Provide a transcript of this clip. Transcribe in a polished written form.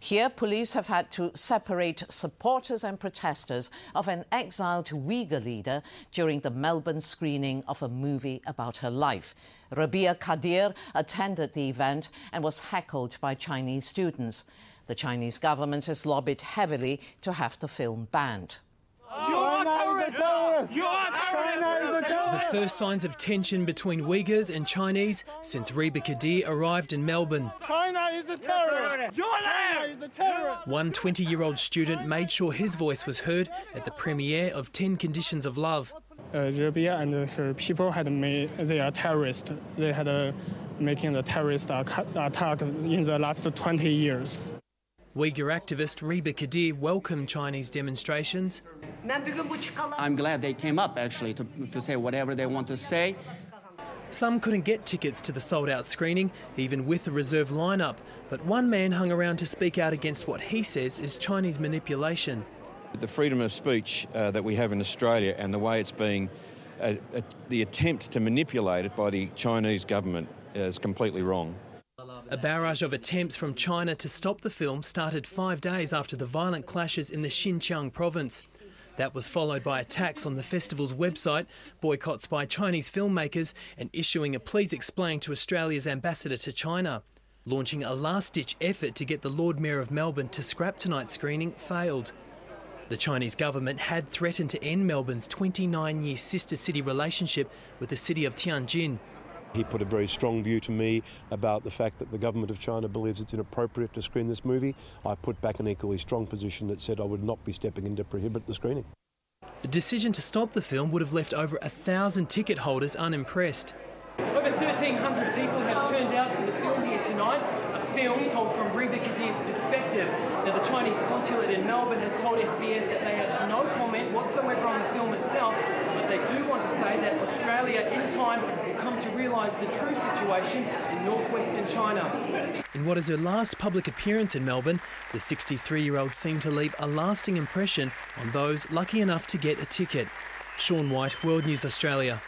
Here, police have had to separate supporters and protesters of an exiled Uigher leader during the Melbourne screening of a movie about her life. Rebiya Kadeer attended the event and was heckled by Chinese students. The Chinese government has lobbied heavily to have the film banned. You are terrorists! You are terrorists! The first signs of tension between Uyghurs and Chinese since Rebiya Kadeer arrived in Melbourne. China is a terrorist! China is a terrorist! One 20-year-old student made sure his voice was heard at the premiere of 10 Conditions of Love. Rebiya and her people they are terrorists. They had making the terrorist attack in the last 20 years. Uigher activist Rebiya Kadeer welcomed Chinese demonstrations. I'm glad they came up, actually, to say whatever they want to say. Some couldn't get tickets to the sold-out screening, even with a reserve lineup. But one man hung around to speak out against what he says is Chinese manipulation. The freedom of speech that we have in Australia and the way it's being, the attempt to manipulate it by the Chinese government is completely wrong. A barrage of attempts from China to stop the film started 5 days after the violent clashes in the Xinjiang province. That was followed by attacks on the festival's website, boycotts by Chinese filmmakers and issuing a please explain to Australia's ambassador to China. Launching a last-ditch effort to get the Lord Mayor of Melbourne to scrap tonight's screening failed. The Chinese government had threatened to end Melbourne's 29-year sister city relationship with the city of Tianjin. He put a very strong view to me about the fact that the government of China believes it's inappropriate to screen this movie. I put back an equally strong position that said I would not be stepping in to prohibit the screening. The decision to stop the film would have left over 1,000 ticket holders unimpressed. Over 1,300 people have turned out for the film here tonight, a film told from Rebiya Kadeer's perspective. Now, the Chinese consulate in Melbourne has told SBS that they have no comment whatsoever on the film itself, but they do want to say that Australia, in time, will come to realise the true situation in northwestern China. In what is her last public appearance in Melbourne, the 63-year-old seemed to leave a lasting impression on those lucky enough to get a ticket. Sean White, World News Australia.